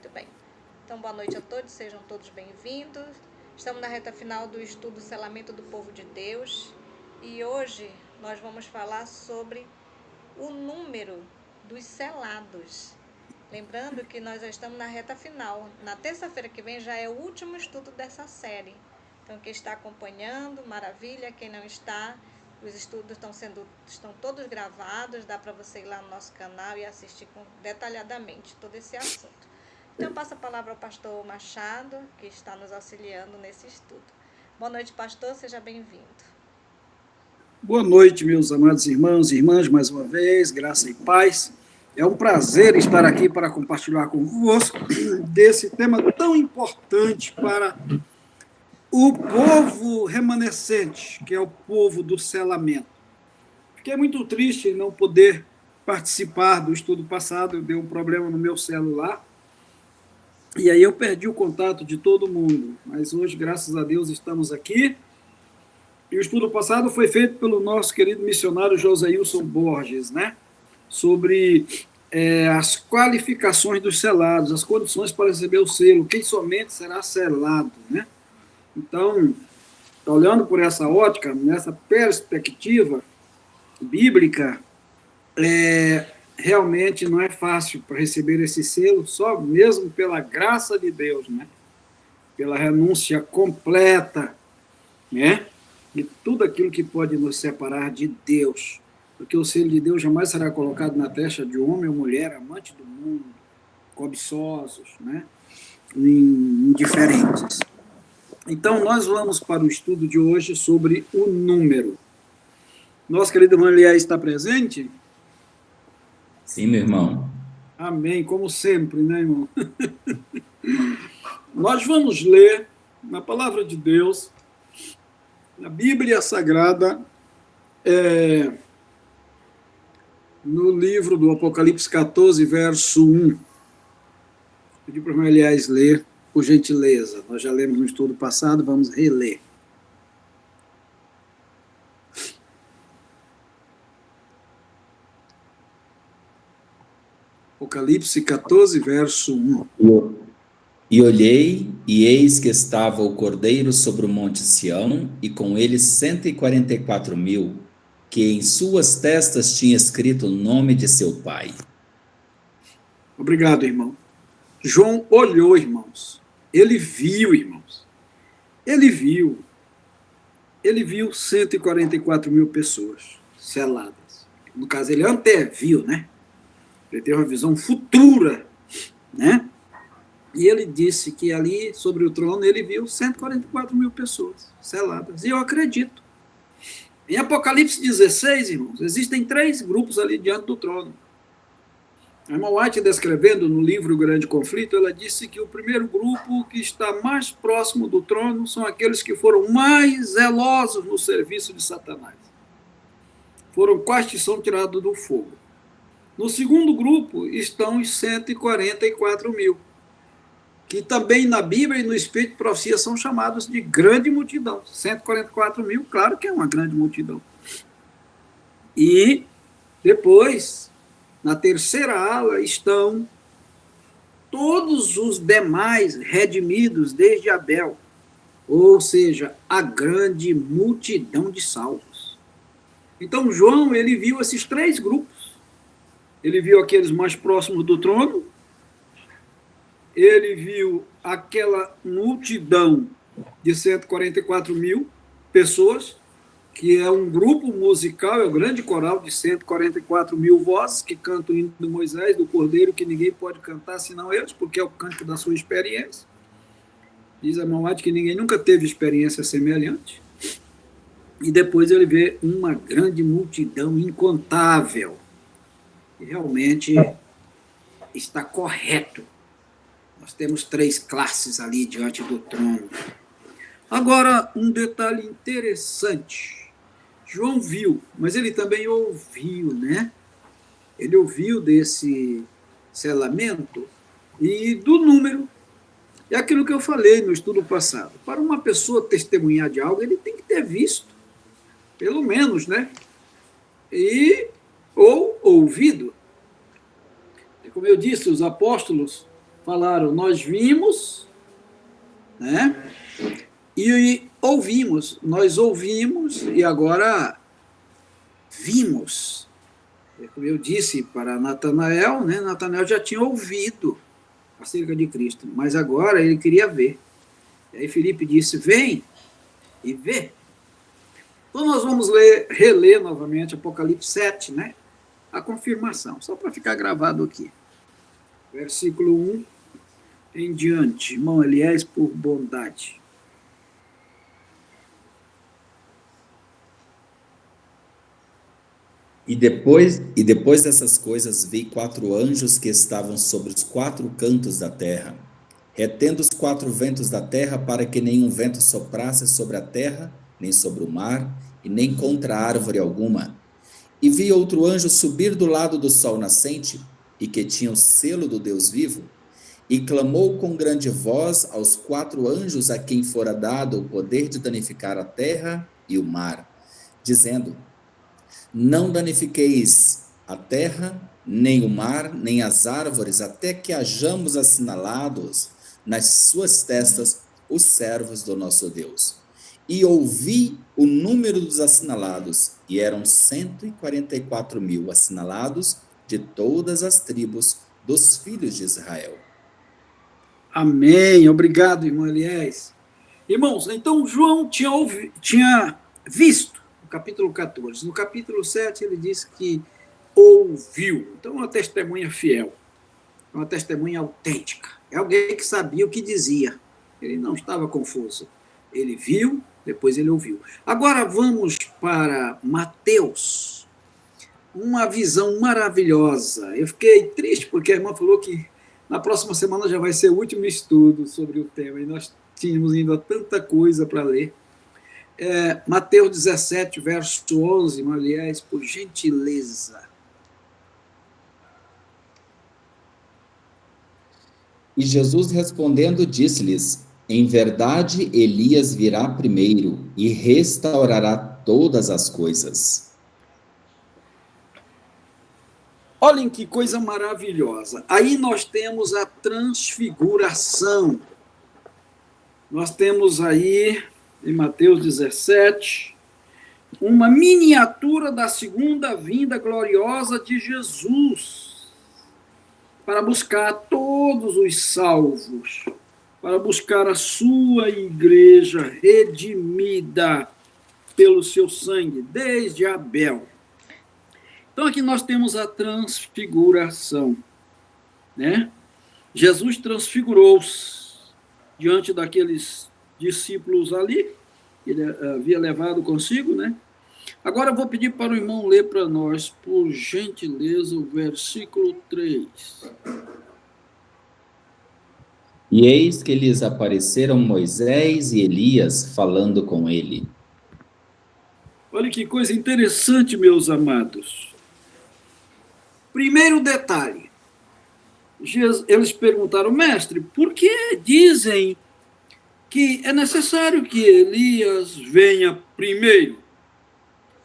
Muito bem. Então, boa noite a todos, sejam todos bem-vindos. Estamos na reta final do estudo Selamento do Povo de Deus e hoje nós vamos falar sobre o número dos selados. Lembrando que nós já estamos na reta final. Na terça-feira que vem já é o último estudo dessa série. Então, quem está acompanhando, maravilha. Quem não está, os estudos estão todos gravados. Dá para você ir lá no nosso canal e assistir detalhadamente todo esse assunto. Então, eu passo a palavra ao pastor Machado, que está nos auxiliando nesse estudo. Boa noite, pastor. Seja bem-vindo. Boa noite, meus amados irmãos e irmãs, mais uma vez, graça e paz. É um prazer estar aqui para compartilhar convosco desse tema tão importante para o povo remanescente, que é o povo do selamento. Fiquei muito triste em não poder participar do estudo passado, deu um problema no meu celular, e aí eu perdi o contato de todo mundo. Mas hoje, graças a Deus, estamos aqui. E o estudo passado foi feito pelo nosso querido missionário Joséilson Borges, né? Sobre as qualificações dos selados, as condições para receber o selo, quem somente será selado, né? Então, olhando por essa ótica, nessa perspectiva bíblica, realmente não é fácil para receber esse selo, só mesmo pela graça de Deus, né? Pela renúncia completa, né? De tudo aquilo que pode nos separar de Deus. Porque o selo de Deus jamais será colocado na testa de homem ou mulher, amante do mundo, cobiçosos, né? Indiferentes. Então, nós vamos para o estudo de hoje sobre o número. Nosso querido irmão Elias está presente? Sim, meu irmão. Amém, como sempre, né, irmão? Nós vamos ler na palavra de Deus, na Bíblia Sagrada, no livro do Apocalipse 14, verso 1. Pedi para o irmão Elias ler, por gentileza. Nós já lemos no estudo passado, vamos reler. Apocalipse 14, verso 1. E olhei, e eis que estava o Cordeiro sobre o monte Sião, e com ele 144.000, que em suas testas tinha escrito o nome de seu pai. Obrigado, irmão. João olhou, irmãos. Ele viu, irmãos. Ele viu 144.000 pessoas seladas. No caso, ele anteviu, né? Ele teve uma visão futura, né? E ele disse que ali, sobre o trono, ele viu 144.000 pessoas seladas. E eu acredito. Em Apocalipse 16, irmãos, existem 3 grupos ali diante do trono. A irmã White, descrevendo no livro O Grande Conflito, ela disse que o primeiro grupo que está mais próximo do trono são aqueles que foram mais zelosos no serviço de Satanás. Foram quais que são tirados do fogo. No segundo grupo estão os 144.000, que também na Bíblia e no Espírito de Profecia são chamados de grande multidão. 144.000, claro que é uma grande multidão. E depois, na terceira ala, estão todos os demais redimidos desde Abel, ou seja, a grande multidão de salvos. Então, João, ele viu esses 3 grupos. Ele viu aqueles mais próximos do trono, ele viu aquela multidão de 144.000 pessoas, que é um grupo musical, é o grande coral de 144.000 vozes, que cantam o hino do Moisés, do Cordeiro, que ninguém pode cantar senão eles, porque é o canto da sua experiência. Diz a irmã White que ninguém nunca teve experiência semelhante. E depois ele vê uma grande multidão incontável. E realmente está correto. Nós temos 3 classes ali diante do trono. Agora, um detalhe interessante. João viu, mas ele também ouviu, né? Ele ouviu desse selamento e do número. É aquilo que eu falei no estudo passado. Para uma pessoa testemunhar de algo, ele tem que ter visto, pelo menos, né? Ou ouvido. Como eu disse, os apóstolos falaram, nós vimos, né? E ouvimos, nós ouvimos e agora vimos. Como eu disse para Natanael, né? Natanael já tinha ouvido acerca de Cristo, mas agora ele queria ver. E aí Filipe disse, vem e vê. Então nós vamos reler novamente Apocalipse 7, né? A confirmação, só para ficar gravado aqui. Versículo 1 em diante. Irmão Eliés, por bondade. E depois dessas coisas, vi 4 anjos que estavam sobre os 4 cantos da terra, retendo os 4 ventos da terra, para que nenhum vento soprasse sobre a terra, nem sobre o mar, e nem contra árvore alguma. E vi outro anjo subir do lado do sol nascente, e que tinha o selo do Deus vivo, e clamou com grande voz aos 4 anjos a quem fora dado o poder de danificar a terra e o mar, dizendo: não danifiqueis a terra, nem o mar, nem as árvores, até que hajamos assinalados nas suas testas os servos do nosso Deus. E ouvi o número dos assinalados, e eram 144.000 assinalados de todas as tribos dos filhos de Israel. Amém. Obrigado, irmão Eliés. Irmãos, então João tinha visto no capítulo 14. No capítulo 7 ele diz que ouviu. Então é uma testemunha fiel, é uma testemunha autêntica. É alguém que sabia o que dizia. Ele não estava confuso. Ele viu, depois ele ouviu. Agora vamos para Mateus. Uma visão maravilhosa. Eu fiquei triste porque a irmã falou que na próxima semana já vai ser o último estudo sobre o tema, e nós tínhamos ainda tanta coisa para ler. Mateus 17, verso 11, aliás, por gentileza. E Jesus respondendo disse-lhes: em verdade, Elias virá primeiro e restaurará todas as coisas. Olhem que coisa maravilhosa. Aí nós temos a transfiguração. Nós temos aí, em Mateus 17, uma miniatura da segunda vinda gloriosa de Jesus, para buscar todos os salvos, para buscar a sua igreja redimida pelo seu sangue, desde Abel. Então, aqui nós temos a transfiguração, né? Jesus transfigurou-se diante daqueles discípulos ali, que ele havia levado consigo, né? Agora eu vou pedir para o irmão ler para nós, por gentileza, o versículo 3. E eis que lhes apareceram Moisés e Elias falando com ele. Olha que coisa interessante, meus amados. Primeiro detalhe, eles perguntaram, mestre, por que dizem que é necessário que Elias venha primeiro?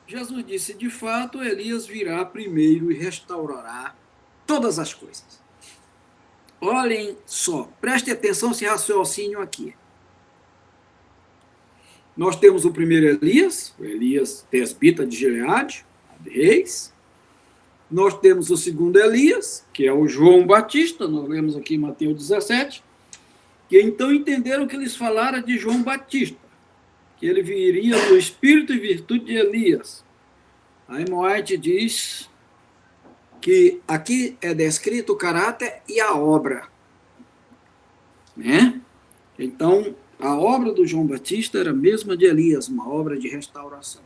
Jesus disse, de fato, Elias virá primeiro e restaurará todas as coisas. Olhem só, preste atenção nesse raciocínio aqui. Nós temos o primeiro Elias, o Elias tesbita de Gileade, de Reis. Nós temos o segundo Elias, que é o João Batista, nós lemos aqui em Mateus 17, que então entenderam que eles falaram de João Batista, que ele viria no espírito e virtude de Elias. A irmã White diz que aqui é descrito o caráter e a obra, né? Então, a obra do João Batista era a mesma de Elias, uma obra de restauração.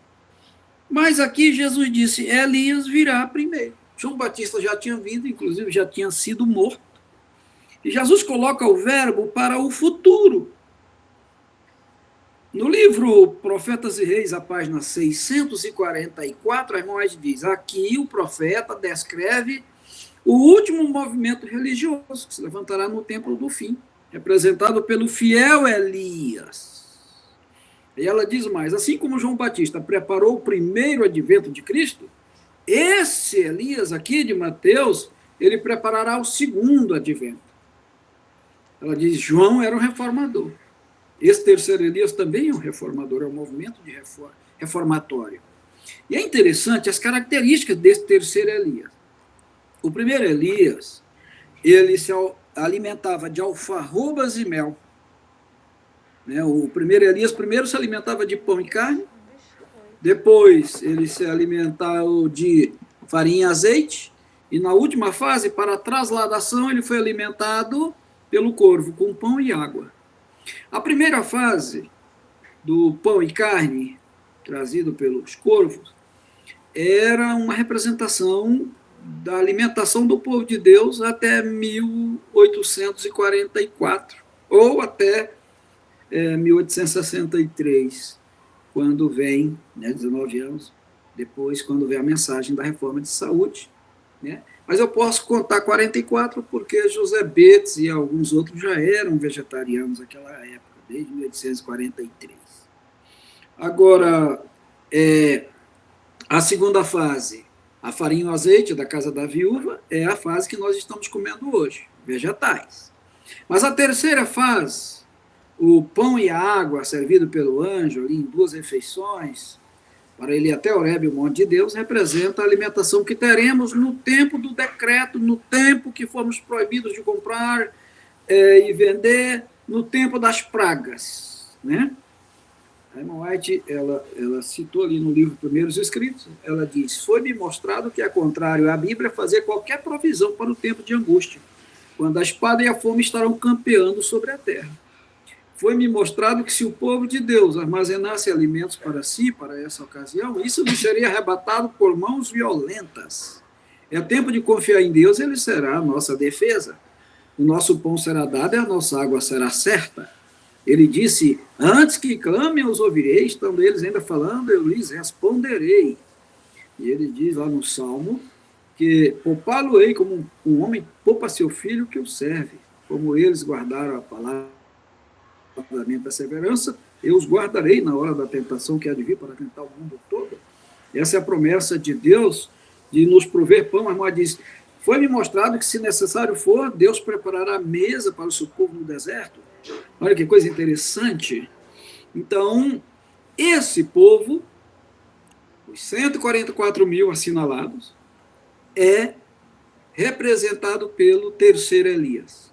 Mas aqui Jesus disse, Elias virá primeiro. João Batista já tinha vindo, inclusive já tinha sido morto. E Jesus coloca o verbo para o futuro. No livro Profetas e Reis, a página 644, a irmã White diz, aqui o profeta descreve o último movimento religioso que se levantará no templo do fim, representado pelo fiel Elias. E ela diz mais, assim como João Batista preparou o primeiro advento de Cristo, esse Elias aqui de Mateus, ele preparará o segundo advento. Ela diz, João era um reformador. Esse terceiro Elias também é um reformador, é um movimento de reformatório. E é interessante as características desse terceiro Elias. O primeiro Elias, ele se alimentava de alfarrobas e mel. O primeiro Elias primeiro se alimentava de pão e carne, depois ele se alimentava de farinha e azeite, e na última fase, para a trasladação, ele foi alimentado pelo corvo, com pão e água. A primeira fase do pão e carne, trazido pelos corvos, era uma representação da alimentação do povo de Deus até 1844, ou até 1863, quando vem, 19 anos depois, quando vem a mensagem da reforma de saúde. Mas eu posso contar 44 porque José Betts e alguns outros já eram vegetarianos naquela época, desde 1843. Agora, a segunda fase, a farinha e o azeite da casa da viúva, é a fase que nós estamos comendo hoje, vegetais. Mas a terceira fase, o pão e a água servido pelo anjo ali em 2 refeições, para ele ir até Horebe, o monte de Deus, representa a alimentação que teremos no tempo do decreto, no tempo que fomos proibidos de comprar e vender, no tempo das pragas. A Ellen White, ela citou ali no livro Primeiros Escritos, ela diz, foi-me mostrado que é contrário à Bíblia fazer qualquer provisão para o tempo de angústia, quando a espada e a fome estarão campeando sobre a terra. Foi-me mostrado que se o povo de Deus armazenasse alimentos para si, para essa ocasião, isso lhe seria arrebatado por mãos violentas. É tempo de confiar em Deus, ele será a nossa defesa. O nosso pão será dado e a nossa água será certa. Ele disse, antes que clamem, eu os ouvirei, estando eles ainda falando, eu lhes responderei. E ele diz lá no Salmo, que poupá-lo-ei como um homem poupa seu filho que o serve. Como eles guardaram a palavra da minha perseverança, eu os guardarei na hora da tentação que há de vir para tentar o mundo todo. Essa é a promessa de Deus de nos prover pão. A irmã diz, foi-me mostrado que, se necessário for, Deus preparará mesa para o seu povo no deserto. Olha que coisa interessante. Então, esse povo, os 144 mil assinalados, é representado pelo terceiro Elias.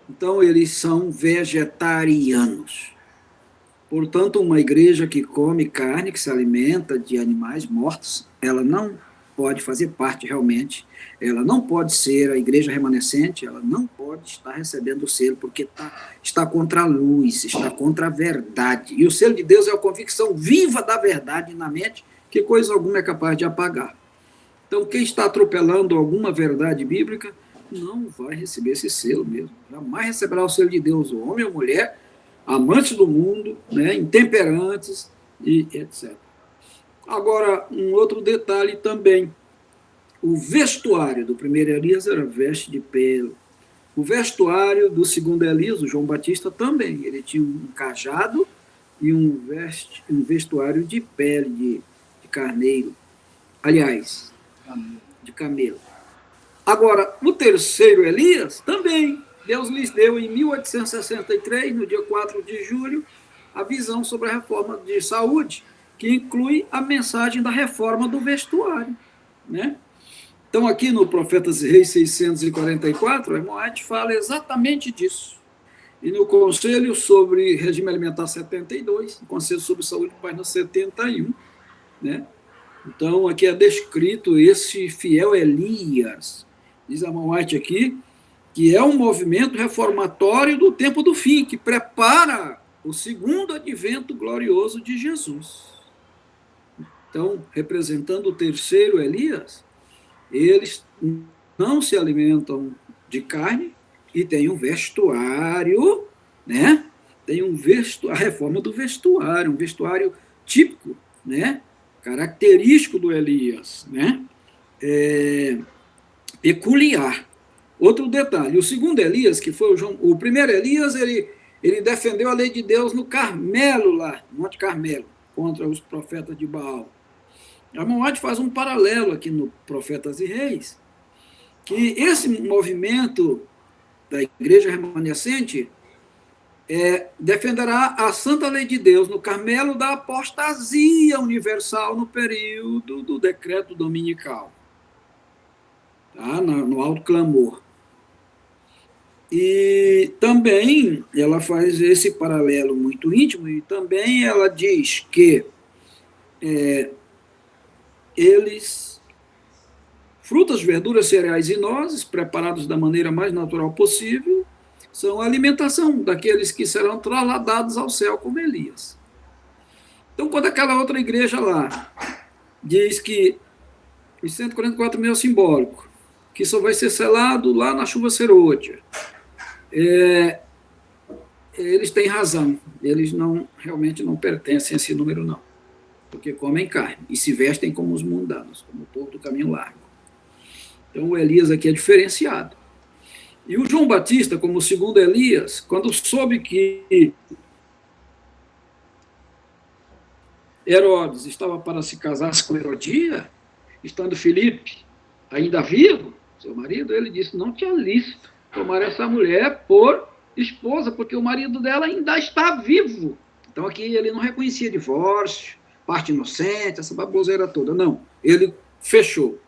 Então, eles são vegetarianos. Portanto, uma igreja que come carne, que se alimenta de animais mortos, ela não pode fazer parte realmente, ela não pode ser a igreja remanescente, ela não pode estar recebendo o selo, porque está contra a luz, está contra a verdade. E o selo de Deus é a convicção viva da verdade na mente, que coisa alguma é capaz de apagar. Então, quem está atropelando alguma verdade bíblica, não vai receber esse selo mesmo. Jamais receberá o selo de Deus, o homem ou mulher, amantes do mundo, intemperantes e etc. Agora, um outro detalhe também. O vestuário do primeiro Elias era veste de pele. O vestuário do segundo Elias, o João Batista, também. Ele tinha um cajado e um vestuário de pele de carneiro. Aliás, de camelo. Agora, o terceiro Elias, também, Deus lhes deu em 1863, no dia 4 de julho, a visão sobre a reforma de saúde, que inclui a mensagem da reforma do vestuário. Então, aqui no Profetas e Reis 644, a irmã White fala exatamente disso. E no Conselho sobre Regime Alimentar 72, Conselho sobre Saúde, página 71, Então, aqui é descrito esse fiel Elias, diz a irmã White aqui, que é um movimento reformatório do tempo do fim, que prepara o segundo advento glorioso de Jesus. Então, representando o terceiro Elias, eles não se alimentam de carne e tem um vestuário, Tem a reforma do vestuário, um vestuário típico, característico do Elias, peculiar. Outro detalhe, o segundo Elias, que foi o primeiro Elias, ele defendeu a lei de Deus no Carmelo, lá, no Monte Carmelo, contra os profetas de Baal. A irmã White faz um paralelo aqui no Profetas e Reis, que esse movimento da igreja remanescente, defenderá a santa lei de Deus no Carmelo da apostasia universal no período do decreto dominical, tá? No alto clamor. E também ela faz esse paralelo muito íntimo, e também ela diz que eles, frutas, verduras, cereais e nozes, preparados da maneira mais natural possível, são a alimentação daqueles que serão trasladados ao céu como Elias. Então, quando aquela outra igreja lá diz que os 144 mil é simbólico, que só vai ser selado lá na chuva serôdia, eles têm razão, eles realmente não pertencem a esse número, não, porque comem carne e se vestem como os mundanos, como o povo do caminho largo. Então, o Elias aqui é diferenciado. E o João Batista, como o segundo Elias, quando soube que Herodes estava para se casar com Herodia, estando Filipe ainda vivo, seu marido, ele disse, não tinha lícito tomar essa mulher por esposa, porque o marido dela ainda está vivo. Então aqui ele não reconhecia divórcio, parte inocente, essa baboseira toda, não. Ele fechou.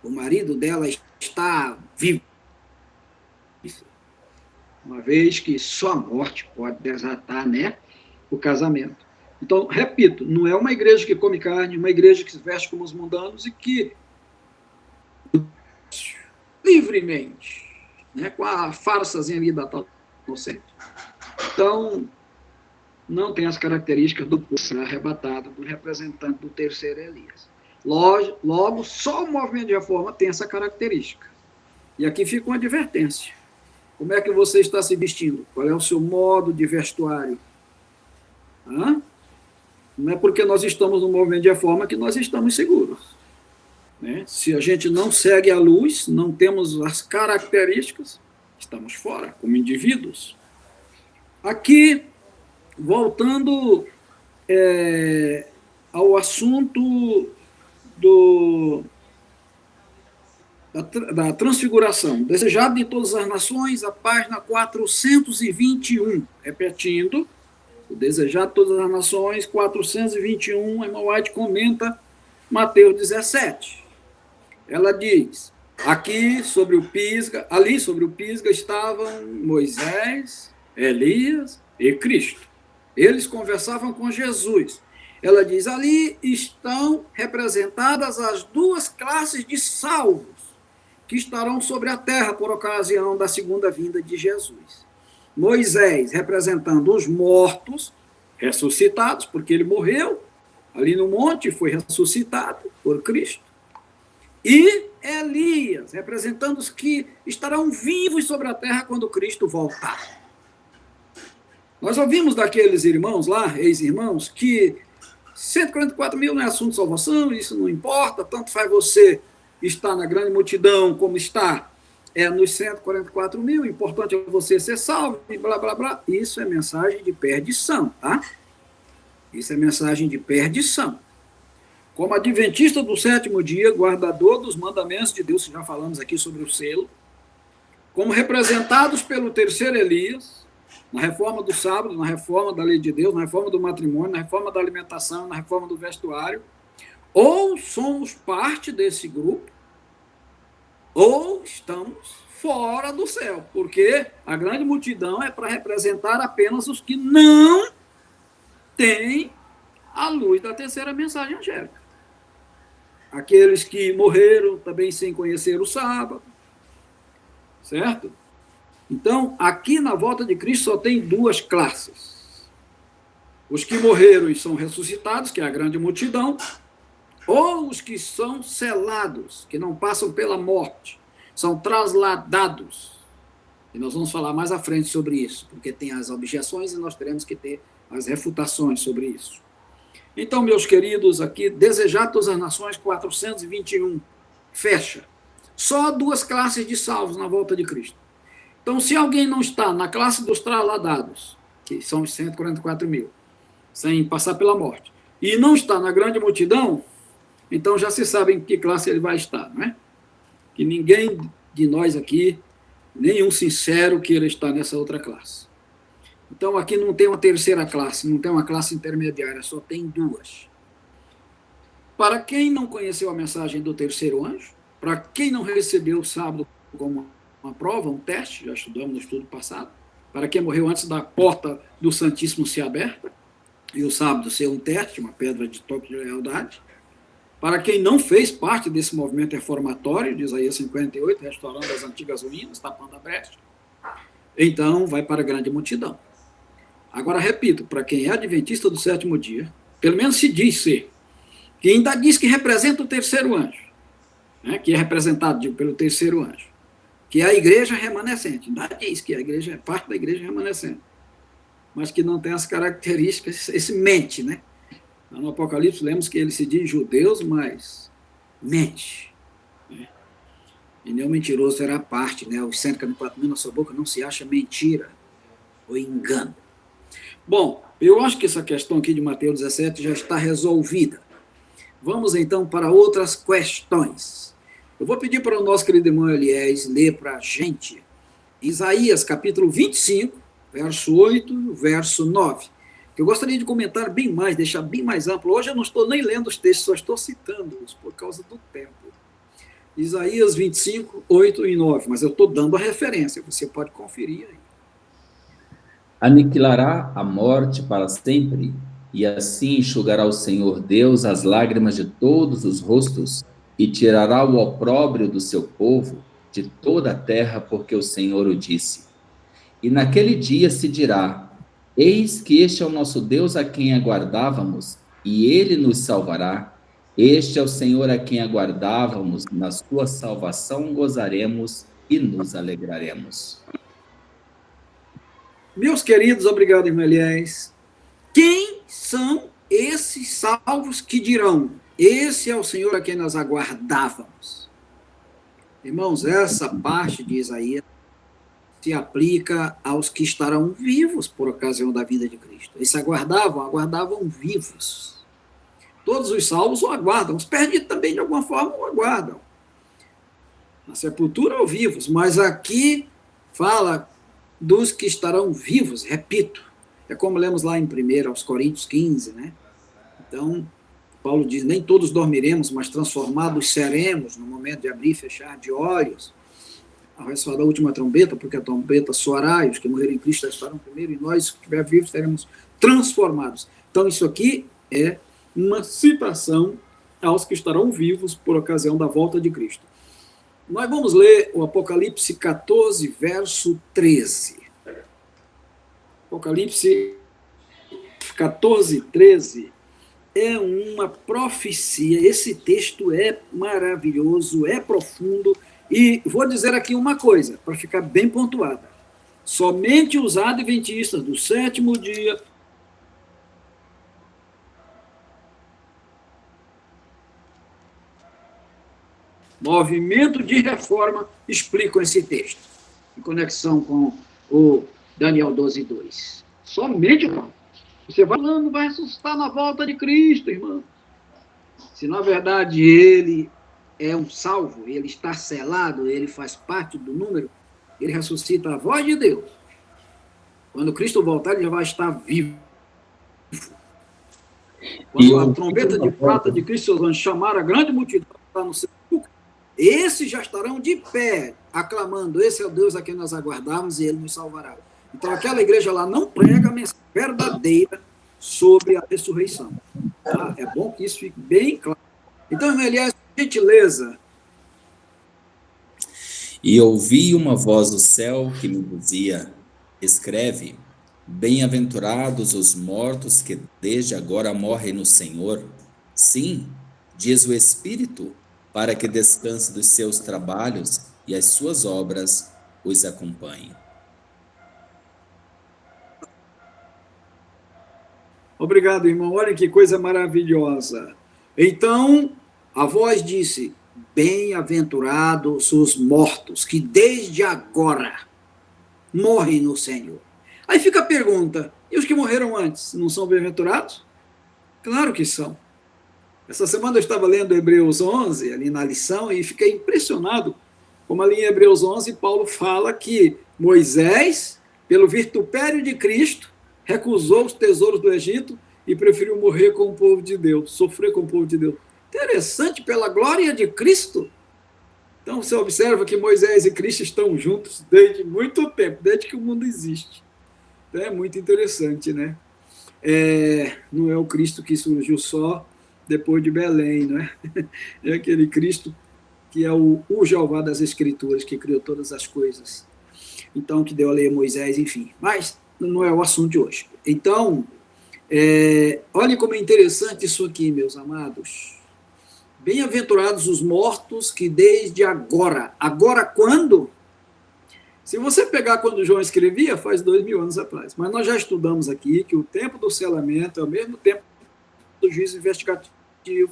O marido dela está vivo. Uma vez que só a morte pode desatar, né, o casamento. Então, repito, não é uma igreja que come carne, uma igreja que se veste como os mundanos e que livremente, né, com a farsazinha ali da tal inocente. Então, não tem as características do povo arrebatado, do representante do terceiro Elias. Logo, só o movimento de reforma tem essa característica. E aqui fica uma advertência. Como é que você está se vestindo? Qual é o seu modo de vestuário? Não é porque nós estamos no movimento de reforma que nós estamos seguros, né? Se a gente não segue a luz, não temos as características, estamos fora, como indivíduos. Aqui, voltando ao assunto da transfiguração, desejado de todas as nações, a página 421, repetindo, o desejado de todas as nações, 421, Emma White comenta Mateus 17. Ela diz, aqui sobre o Pisga, ali sobre o Pisga estavam Moisés, Elias e Cristo. Eles conversavam com Jesus. Ela diz, ali estão representadas as duas classes de salvos que estarão sobre a terra por ocasião da segunda vinda de Jesus. Moisés representando os mortos, ressuscitados, porque ele morreu ali no monte, foi ressuscitado por Cristo. E Elias, representando os que estarão vivos sobre a terra quando Cristo voltar. Nós ouvimos daqueles irmãos lá, ex-irmãos, que 144 mil não é assunto de salvação, isso não importa, tanto faz você estar na grande multidão como está nos 144 mil, o importante é você ser salvo, e blá, blá, blá. Isso é mensagem de perdição, tá? Isso é mensagem de perdição. Como adventista do sétimo dia, guardador dos mandamentos de Deus, já falamos aqui sobre o selo, como representados pelo terceiro Elias, na reforma do sábado, na reforma da lei de Deus, na reforma do matrimônio, na reforma da alimentação, na reforma do vestuário, ou somos parte desse grupo, ou estamos fora do céu, porque a grande multidão é para representar apenas os que não têm a luz da terceira mensagem angélica. Aqueles que morreram também sem conhecer o sábado, certo? Então, aqui na volta de Cristo só tem duas classes. Os que morreram e são ressuscitados, que é a grande multidão, ou os que são selados, que não passam pela morte, são trasladados. E nós vamos falar mais à frente sobre isso, porque tem as objeções e nós teremos que ter as refutações sobre isso. Então, meus queridos, aqui, desejado todas as nações, 421, fecha. Só duas classes de salvos na volta de Cristo. Então, se alguém não está na classe dos trasladados, que são os 144 mil, sem passar pela morte, e não está na grande multidão, então já se sabe em que classe ele vai estar, não é? Que ninguém de nós aqui Nenhum sincero queira estar nessa outra classe. Então, aqui não tem uma terceira classe, não tem uma classe intermediária, só tem duas. Para quem não conheceu a mensagem do terceiro anjo, para quem não recebeu o sábado como uma prova, um teste, já estudamos no estudo passado, para quem morreu antes da porta do Santíssimo ser aberta, e o sábado ser um teste, uma pedra de toque de lealdade, para quem não fez parte desse movimento reformatório, de Isaías 58, restaurando as antigas ruínas, tapando a brecha, então vai para a grande multidão. Agora, repito, para quem é adventista do sétimo dia, pelo menos se diz ser, que ainda diz que representa o terceiro anjo, né, que é representado pelo terceiro anjo, que é a igreja remanescente, ainda diz que a igreja é parte da igreja remanescente, mas que não tem as características, esse mente, né? No Apocalipse, lemos que ele se diz judeus, mas mente. Né? E nem o mentiroso era a parte, né? Os 144 mil na sua boca não se acha mentira ou engano. Bom, eu acho que essa questão aqui de Mateus 17 já está resolvida. Vamos, então, para outras questões. Eu vou pedir para o nosso querido irmão Eliés ler para a gente Isaías, capítulo 25, verso 8, verso 9. Eu gostaria de comentar bem mais, deixar bem mais amplo. Hoje eu não estou nem lendo os textos, só estou citando-os por causa do tempo. Isaías 25, 8 e 9, mas eu estou dando a referência, você pode conferir aí. Aniquilará a morte para sempre, e assim enxugará o Senhor Deus as lágrimas de todos os rostos, e tirará o opróbrio do seu povo, de toda a terra, porque o Senhor o disse. E naquele dia se dirá: eis que este é o nosso Deus a quem aguardávamos, e ele nos salvará. Este é o Senhor a quem aguardávamos, na sua salvação gozaremos e nos alegraremos. Meus queridos, obrigado, irmão Eliés. Quem são esses salvos que dirão: esse é o Senhor a quem nós aguardávamos? Irmãos, essa parte de Isaías se aplica aos que estarão vivos por ocasião da vinda de Cristo. Eles aguardavam vivos. Todos os salvos o aguardam, os perdidos também de alguma forma o aguardam. Na sepultura ou vivos, mas aqui fala dos que estarão vivos, repito. É como lemos lá em 1 aos Coríntios 15, né? Então, Paulo diz: nem todos dormiremos, mas transformados seremos no momento de abrir e fechar de olhos. A ressoar da última trombeta, porque a trombeta soará, e os que morreram em Cristo estarão primeiro, e nós, que estivermos vivos, seremos transformados. Então, isso aqui é uma citação aos que estarão vivos por ocasião da volta de Cristo. Nós vamos ler o Apocalipse 14, verso 13. Apocalipse 14, 13 é uma profecia. Esse texto é maravilhoso, é profundo. E vou dizer aqui uma coisa, para ficar bem pontuada. Somente os adventistas do sétimo dia movimento de reforma explicam esse texto, em conexão com o Daniel 12:2. Somente, irmão. Você vai falando, vai ressuscitar na volta de Cristo, irmão. Se na verdade ele é um salvo, ele está selado, ele faz parte do número, ele ressuscita a voz de Deus. Quando Cristo voltar, ele já vai estar vivo. Quando a trombeta de prata de Cristo chamar a grande multidão que está no sepulcro, esses já estarão de pé, aclamando: esse é o Deus a quem nós aguardamos e ele nos salvará. Então aquela igreja lá não prega a mensagem verdadeira sobre a ressurreição. Tá? É bom que isso fique bem claro. Então, irmão Elias, gentileza. E ouvi uma voz do céu que me dizia: escreve, bem-aventurados os mortos que desde agora morrem no Senhor. Sim, diz o Espírito, para que descanse dos seus trabalhos e as suas obras os acompanhem. Obrigado, irmão. Olha que coisa maravilhosa. Então, a voz disse: bem-aventurados os mortos, que desde agora morrem no Senhor. Aí fica a pergunta: e os que morreram antes, não são bem-aventurados? Claro que são. Essa semana eu estava lendo Hebreus 11, ali na lição, e fiquei impressionado Como ali em Hebreus 11, Paulo fala que Moisés, pelo vitupério de Cristo, recusou os tesouros do Egito e preferiu morrer com o povo de Deus, sofrer com o povo de Deus. Interessante, pela glória de Cristo. Então, você observa que Moisés e Cristo estão juntos desde muito tempo, desde que o mundo existe. Então, é muito interessante, né? Não é o Cristo que surgiu só depois de Belém, não é? É aquele Cristo que é o Jeová das Escrituras, que criou todas as coisas. Então, que deu a lei a Moisés, enfim. Mas não é o assunto de hoje. Então, olhem como é interessante isso aqui, meus amados. Bem-aventurados os mortos que desde agora. Agora quando? Se você pegar quando João escrevia, faz 2000 anos atrás. Mas nós já estudamos aqui que o tempo do selamento é o mesmo tempo do juízo investigativo,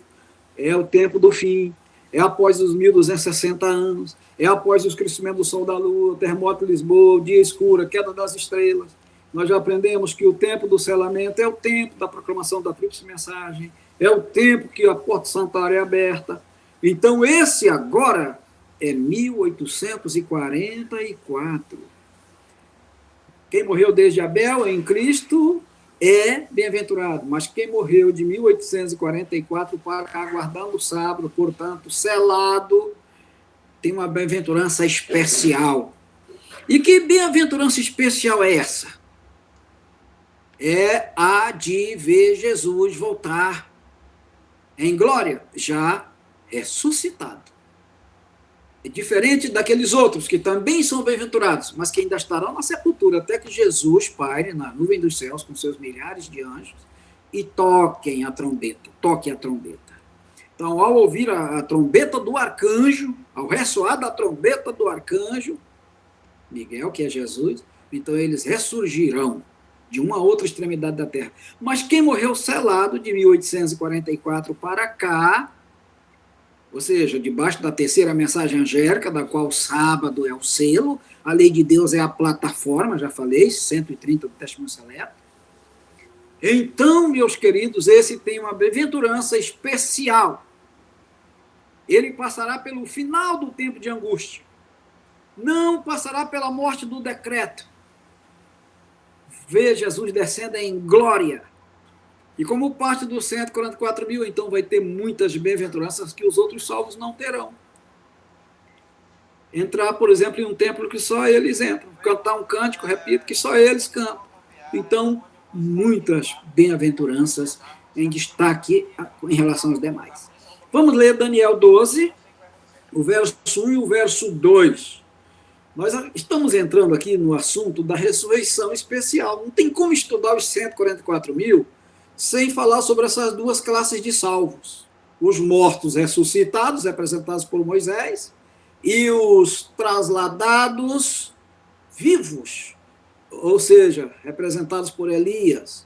é o tempo do fim, é após os 1260 anos, é após o crescimento do sol da lua, terremoto de Lisboa, o dia escuro, a queda das estrelas. Nós já aprendemos que o tempo do selamento é o tempo da proclamação da tríplice mensagem, é o tempo que a porta do santuário é aberta. Então, esse agora é 1844. Quem morreu desde Abel em Cristo é bem-aventurado, mas quem morreu de 1844 para cá, aguardando o sábado, portanto, selado, tem uma bem-aventurança especial. E que bem-aventurança especial é essa? É a de ver Jesus voltar em glória, já ressuscitado. É diferente daqueles outros que também são bem-aventurados, mas que ainda estarão na sepultura, até que Jesus paire na nuvem dos céus com seus milhares de anjos e toquem a trombeta. Então, ao ouvir a trombeta do arcanjo, ao ressoar da trombeta do arcanjo, Miguel, que é Jesus, então eles ressurgirão de uma outra extremidade da terra. Mas quem morreu selado de 1844 para cá, ou seja, debaixo da terceira mensagem angélica, da qual o sábado é o selo, a lei de Deus é a plataforma, já falei, 130 do Testemunho Seleto. Então, meus queridos, esse tem uma bem-aventurança especial. Ele passará pelo final do tempo de angústia. Não passará pela morte do decreto. Vê Jesus descendo em glória. E como parte dos 144 mil, então vai ter muitas bem-aventuranças que os outros salvos não terão. Entrar, por exemplo, em um templo que só eles entram. Cantar um cântico, repito, que só eles cantam. Então, muitas bem-aventuranças em destaque em relação aos demais. Vamos ler Daniel 12, o verso 1 e o verso 2. Nós estamos entrando aqui no assunto da ressurreição especial. Não tem como estudar os 144 mil sem falar sobre essas duas classes de salvos. Os mortos ressuscitados, representados por Moisés, e os trasladados vivos, ou seja, representados por Elias,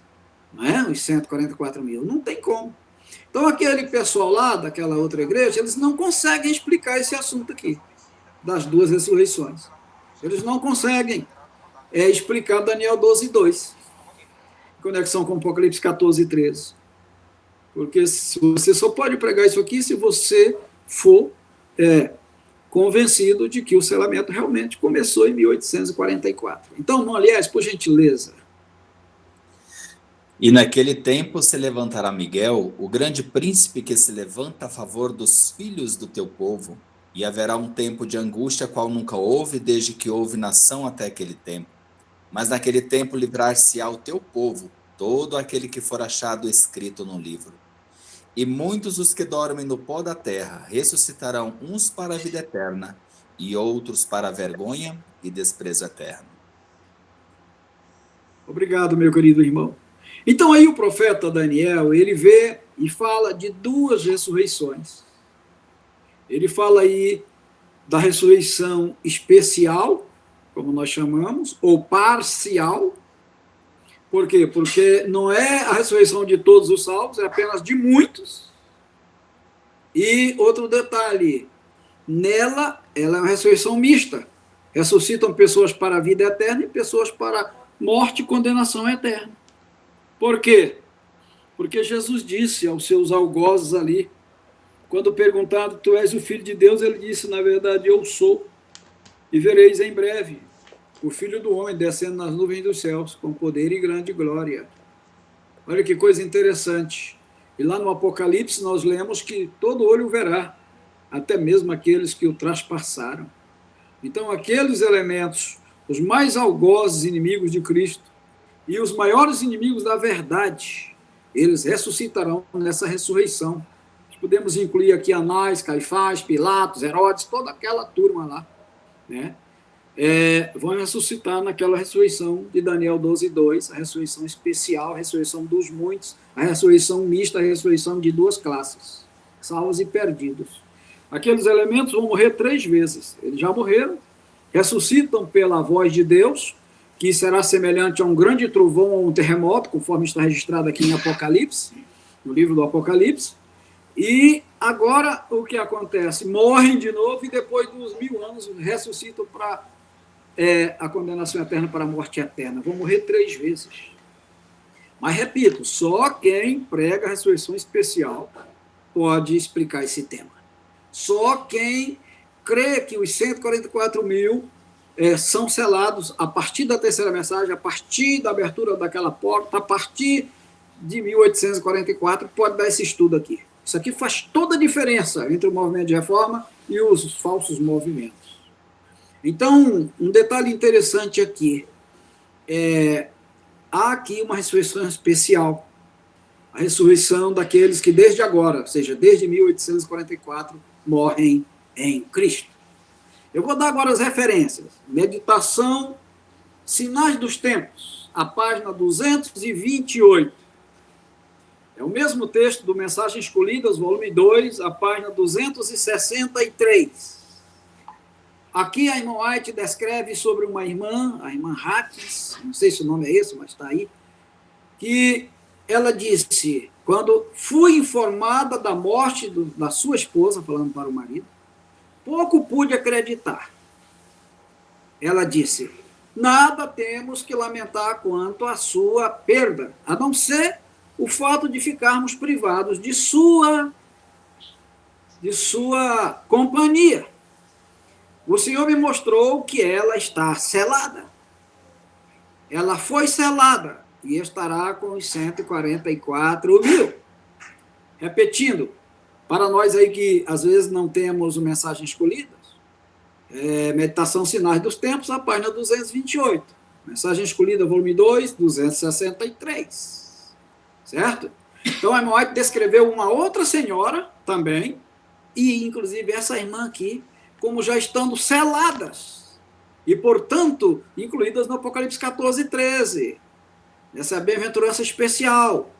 não é? Os 144 mil. Não tem como. Então, aquele pessoal lá, daquela outra igreja, eles não conseguem explicar esse assunto aqui, das duas ressurreições. Eles não conseguem explicar Daniel 12, 2. Conexão com Apocalipse 14 e 13. Porque você só pode pregar isso aqui se você for convencido de que o selamento realmente começou em 1844. Então, aliás, por gentileza. E naquele tempo se levantará Miguel, o grande príncipe que se levanta a favor dos filhos do teu povo, e haverá um tempo de angústia qual nunca houve, desde que houve nação até aquele tempo. Mas naquele tempo livrar-se-á o teu povo, todo aquele que for achado escrito no livro. E muitos os que dormem no pó da terra ressuscitarão, uns para a vida eterna, e outros para a vergonha e desprezo eterno. Obrigado, meu querido irmão. Então aí o profeta Daniel, ele vê e fala de duas ressurreições. Ele fala aí da ressurreição especial, como nós chamamos, ou parcial. Por quê? Porque não é a ressurreição de todos os salvos, é apenas de muitos. E outro detalhe, nela, ela é uma ressurreição mista. Ressuscitam pessoas para a vida eterna e pessoas para morte e condenação eterna. Por quê? Porque Jesus disse aos seus algozes ali, quando perguntado, tu és o Filho de Deus, ele disse, na verdade, eu sou. E vereis em breve o Filho do Homem descendo nas nuvens dos céus com poder e grande glória. Olha que coisa interessante. E lá no Apocalipse nós lemos que todo olho o verá, até mesmo aqueles que o traspassaram. Então, aqueles elementos, os mais algozes inimigos de Cristo e os maiores inimigos da verdade, eles ressuscitarão nessa ressurreição. Podemos incluir aqui Anás, Caifás, Pilatos, Herodes, toda aquela turma lá, né? Vão ressuscitar naquela ressurreição de Daniel 12:2, a ressurreição especial, a ressurreição dos muitos, a ressurreição mista, a ressurreição de duas classes, salvos e perdidos. Aqueles elementos vão morrer 3 vezes. Eles já morreram, ressuscitam pela voz de Deus, que será semelhante a um grande trovão ou um terremoto, conforme está registrado aqui em Apocalipse, no livro do Apocalipse. E agora o que acontece? Morrem de novo e depois dos 1000 anos ressuscitam para a condenação eterna, para a morte eterna. Vão morrer 3 vezes. Mas, repito, só quem prega a ressurreição especial pode explicar esse tema. Só quem crê que os 144.000 são selados a partir da terceira mensagem, a partir da abertura daquela porta, a partir de 1844, pode dar esse estudo aqui. Isso aqui faz toda a diferença entre o movimento de reforma e os falsos movimentos. Então, um detalhe interessante aqui, há aqui uma ressurreição especial, a ressurreição daqueles que desde agora, ou seja, desde 1844, morrem em Cristo. Eu vou dar agora as referências. Meditação, Sinais dos Tempos, a página 228. É o mesmo texto do Mensagens Escolhidas, volume 2, a página 263. Aqui a irmã White descreve sobre uma irmã, a irmã Hattis, não sei se o nome é esse, mas está aí, que ela disse, quando fui informada da morte da sua esposa, falando para o marido, pouco pude acreditar. Ela disse, nada temos que lamentar quanto à sua perda, a não ser o fato de ficarmos privados de sua companhia. O Senhor me mostrou que ela está selada. Ela foi selada e estará com os 144.000. Repetindo, para nós aí que às vezes não temos o Mensagem Escolhidas, Meditação Sinais dos Tempos, a página 228. Mensagem Escolhida, volume 2, 263. Certo? Então, a irmã White descreveu uma outra senhora também, e inclusive essa irmã aqui, como já estando seladas, e, portanto, incluídas no Apocalipse 14:13. Essa é a bem-aventurança especial.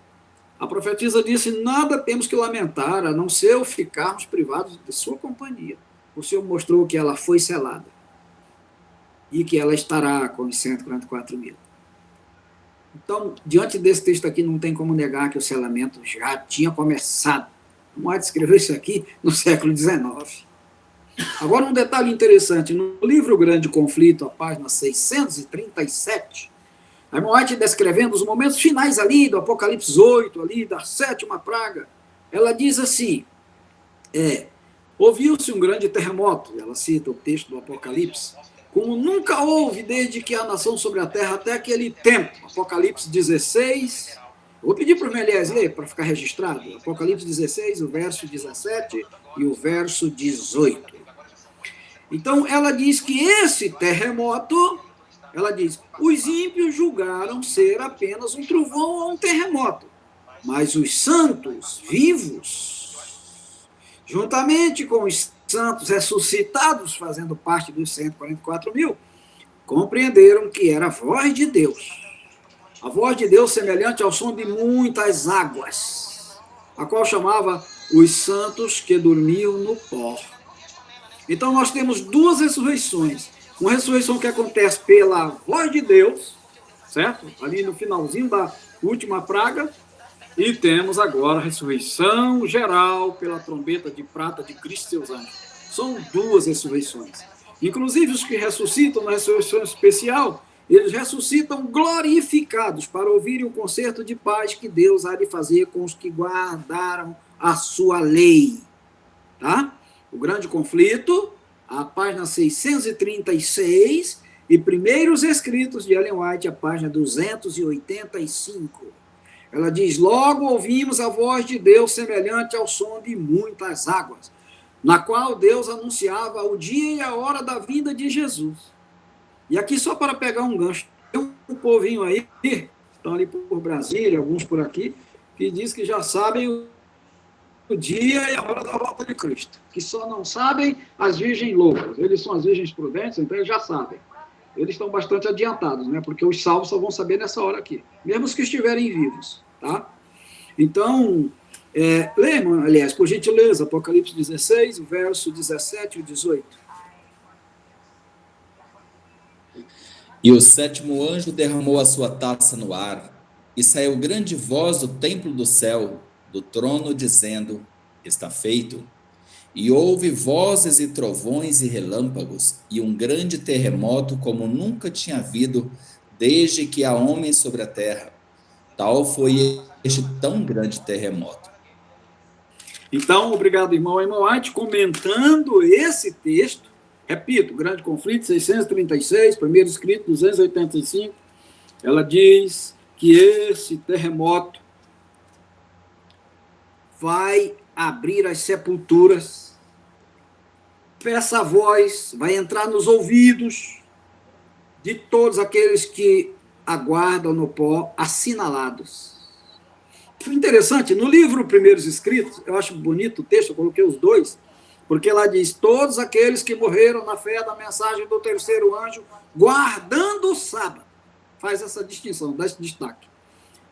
A profetisa disse, nada temos que lamentar, a não ser o ficarmos privados de sua companhia. O Senhor mostrou que ela foi selada, e que ela estará com os 144.000. Então, diante desse texto aqui, não tem como negar que o selamento já tinha começado. Não há de escrever isso aqui no século XIX. Agora, um detalhe interessante. No livro Grande Conflito, a página 637, a irmã White descrevendo os momentos finais ali, do Apocalipse 8, ali, da 7ª praga, ela diz assim, ouviu-se um grande terremoto, ela cita o texto do Apocalipse, como nunca houve desde que há nação sobre a terra até aquele tempo. Apocalipse 16, vou pedir para o Melies ler, para ficar registrado, Apocalipse 16, o verso 17 e o verso 18. Então, ela diz que esse terremoto, ela diz, os ímpios julgaram ser apenas um trovão ou um terremoto, mas os santos vivos, juntamente com os santos ressuscitados, fazendo parte dos 144.000, compreenderam que era a voz de Deus. A voz de Deus semelhante ao som de muitas águas, a qual chamava os santos que dormiam no pó. Então, nós temos 2 ressurreições. Uma ressurreição que acontece pela voz de Deus, certo? Ali no finalzinho da última praga. E temos agora a ressurreição geral pela trombeta de prata de Cristo e seus anjos. São 2 ressurreições. Inclusive, os que ressuscitam na ressurreição especial, eles ressuscitam glorificados para ouvirem o concerto de paz que Deus há de fazer com os que guardaram a sua lei. Tá? O grande conflito, a página 636, e Primeiros Escritos de Ellen White, a página 285. Ela diz: logo ouvimos a voz de Deus semelhante ao som de muitas águas, na qual Deus anunciava o dia e a hora da vinda de Jesus. E aqui, só para pegar um gancho, tem um povinho aí, estão ali por Brasília, alguns por aqui, que diz que já sabem o dia e a hora da volta de Cristo, que só não sabem as virgens loucas. Eles são as virgens prudentes, então eles já sabem. Eles estão bastante adiantados, né? Porque os salvos só vão saber nessa hora aqui, mesmo os que estiverem vivos, tá? Então, leia, aliás, por gentileza, Apocalipse 16, o verso 17 e 18. E o sétimo anjo derramou a sua taça no ar, e saiu grande voz do templo do céu, do trono, dizendo: está feito. E houve vozes e trovões e relâmpagos, e um grande terremoto como nunca tinha havido desde que há homens sobre a terra. Tal foi este tão grande terremoto. Então, obrigado, irmão Ellen White, comentando esse texto. Repito, Grande Conflito, 636, Primeiro Escrito, 285. Ela diz que esse terremoto vai abrir as sepulturas, essa voz vai entrar nos ouvidos de todos aqueles que aguardam no pó, assinalados. Interessante, no livro Primeiros Escritos, eu acho bonito o texto, eu coloquei os dois, porque lá diz: todos aqueles que morreram na fé da mensagem do terceiro anjo, guardando o sábado, faz essa distinção, dá esse destaque,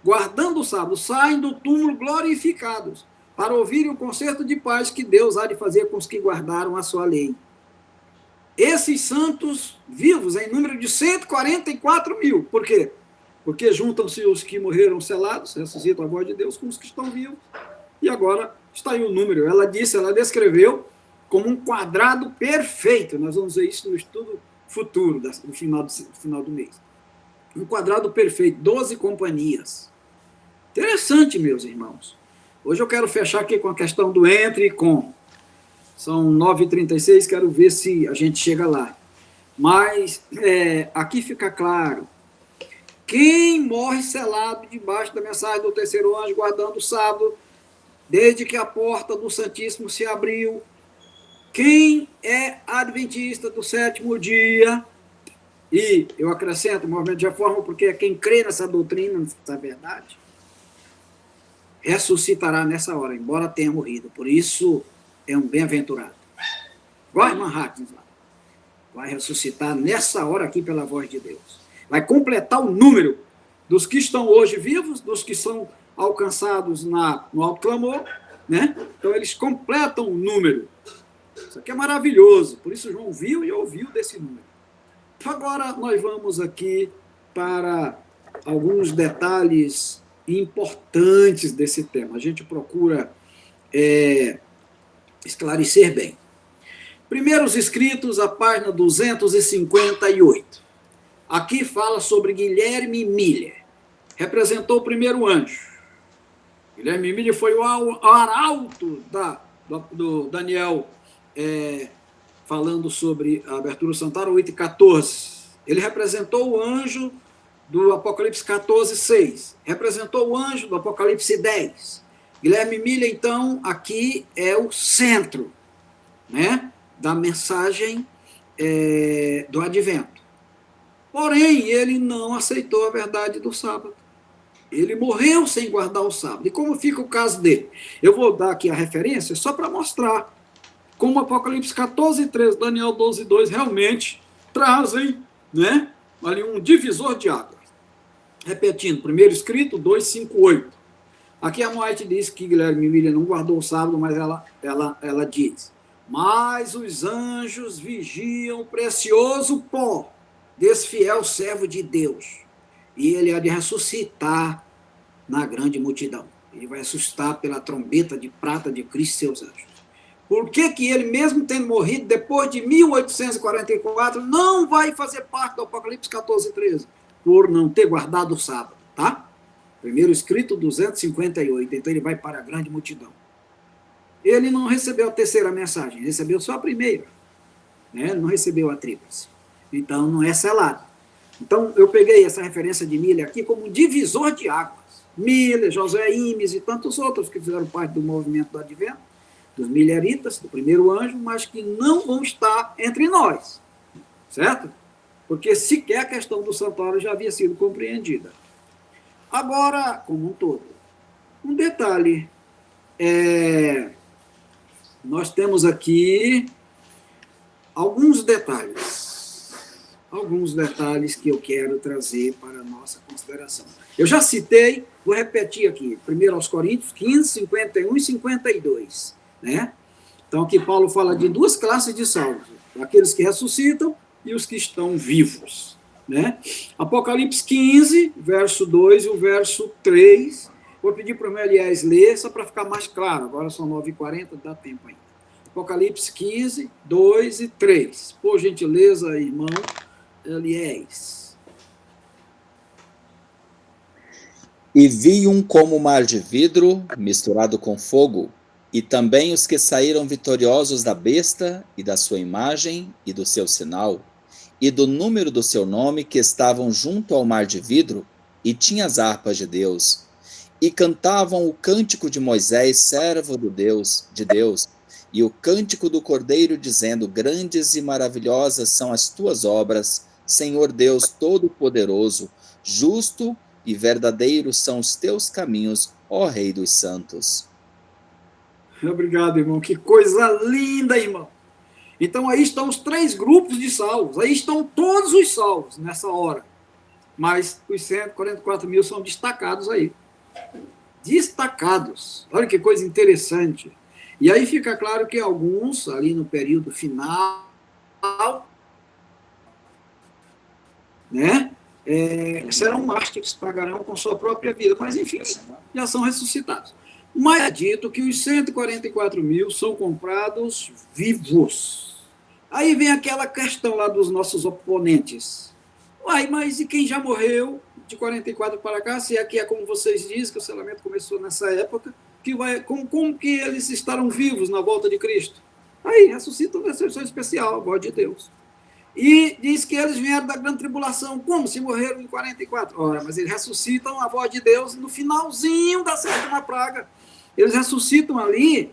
guardando o sábado, saem do túmulo glorificados, para ouvirem o concerto de paz que Deus há de fazer com os que guardaram a sua lei. Esses santos vivos, em número de 144 mil. Por quê? Porque juntam-se os que morreram selados, ressuscitam a voz de Deus, com os que estão vivos. E agora está aí o número. Ela descreveu como um quadrado perfeito. Nós vamos ver isso no estudo futuro, no final do mês. Um quadrado perfeito, 12 companhias. Interessante, meus irmãos. Hoje eu quero fechar aqui com a questão do entre e com. São 9h36, quero ver se a gente chega lá. Mas aqui fica claro. Quem morre selado debaixo da mensagem do terceiro anjo, guardando o sábado, desde que a porta do Santíssimo se abriu. Quem é adventista do sétimo dia, e eu acrescento o movimento de reforma, porque é quem crê nessa doutrina, nessa verdade, ressuscitará nessa hora, embora tenha morrido. Por isso, é um bem-aventurado. Igual a irmã Hartins lá. Vai ressuscitar nessa hora aqui pela voz de Deus. Vai completar o número dos que estão hoje vivos, dos que são alcançados no alto clamor, né? Então, eles completam o número. Isso aqui é maravilhoso. Por isso, João viu e ouviu desse número. Agora, nós vamos aqui para alguns detalhes importantes desse tema. A gente procura esclarecer bem. Primeiros Escritos, a página 258. Aqui fala sobre Guilherme Miller. Representou o primeiro anjo. Guilherme Miller foi o arauto do Daniel, falando sobre a abertura do santuário, 8:14. Ele representou o anjo do Apocalipse 14:6. Representou o anjo do Apocalipse 10. Guilherme Miller, então, aqui é o centro, né, da mensagem do advento. Porém, ele não aceitou a verdade do sábado. Ele morreu sem guardar o sábado. E como fica o caso dele? Eu vou dar aqui a referência só para mostrar como Apocalipse 14:13, Daniel 12:2 realmente trazem, né, ali um divisor de águas. Repetindo, primeiro escrito, 2:5-8. Aqui a White diz que Guilherme Miller não guardou o sábado, mas ela diz: mas os anjos vigiam o precioso pó desse fiel servo de Deus, e ele há de ressuscitar na grande multidão. Ele vai ressuscitar pela trombeta de prata de Cristo e seus anjos. Por que que ele, mesmo tendo morrido depois de 1844, não vai fazer parte do Apocalipse 14:13? Por não ter guardado o sábado, tá? Primeiro escrito, 258. Então ele vai para a grande multidão. Ele não recebeu a terceira mensagem, recebeu só a primeira. né? Não recebeu a tríplice. Então, não é selado. Então, eu peguei essa referência de Miller aqui como um divisor de águas. Miller, José Imes e tantos outros que fizeram parte do movimento do Advento, dos mileritas, do primeiro anjo, mas que não vão estar entre nós, certo? Porque sequer a questão do santuário já havia sido compreendida. Agora, como um todo, um detalhe, nós temos aqui alguns detalhes que eu quero trazer para a nossa consideração. Eu já citei, vou repetir aqui, 1 Coríntios 15, 51 e 52, né? Então, aqui Paulo fala de duas classes de salvos, aqueles que ressuscitam e os que estão vivos, né? Apocalipse 15, verso 2 e o verso 3, vou pedir para o meu Eliés ler, só para ficar mais claro, agora são 9h40, dá tempo ainda. Apocalipse 15, 2 e 3. Por gentileza, irmão Eliés. E vi um como mar de vidro misturado com fogo, e também os que saíram vitoriosos da besta e da sua imagem e do seu sinal, e do número do seu nome, que estavam junto ao mar de vidro, e tinham as harpas de Deus, e cantavam o cântico de Moisés, servo de Deus, e o cântico do Cordeiro, dizendo: grandes e maravilhosas são as tuas obras, Senhor Deus Todo-Poderoso, justo e verdadeiro são os teus caminhos, ó Rei dos Santos. Obrigado, irmão. Que coisa linda, irmão. Então, aí estão os 3 grupos de salvos. Aí estão todos os salvos nessa hora. Mas os 144 mil são destacados aí. Destacados. Olha que coisa interessante. E aí fica claro que alguns, ali no período final, né, serão mártires, pagarão com sua própria vida. Mas, enfim, já são ressuscitados. Mas é dito que os 144 mil são comprados vivos. Aí vem aquela questão lá dos nossos oponentes. Uai, mas e quem já morreu de 44 para cá, se aqui é como vocês dizem, que o selamento começou nessa época, como que eles estarão vivos na volta de Cristo? Aí ressuscitam na exceção especial, a voz de Deus. E diz que eles vieram da grande tribulação. Como? Se morreram em 44. Ora, mas eles ressuscitam a voz de Deus no finalzinho da 7ª praga. Eles ressuscitam ali,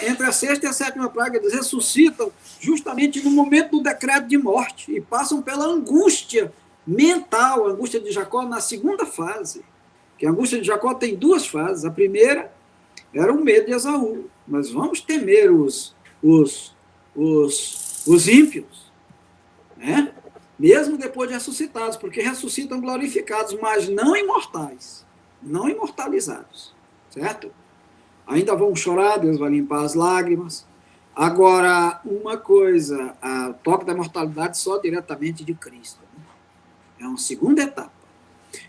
entre a 6ª e a 7ª praga, eles ressuscitam justamente no momento do decreto de morte e passam pela angústia mental, a angústia de Jacó na 2ª fase. Que a angústia de Jacó tem 2 fases. A primeira era o medo de Esaú. Nós vamos temer os ímpios, né? Mesmo depois de ressuscitados, porque ressuscitam glorificados, mas não imortais, não imortalizados, certo? Ainda vão chorar, Deus vai limpar as lágrimas. Agora, uma coisa, o toque da imortalidade só diretamente de Cristo, né? É uma segunda etapa.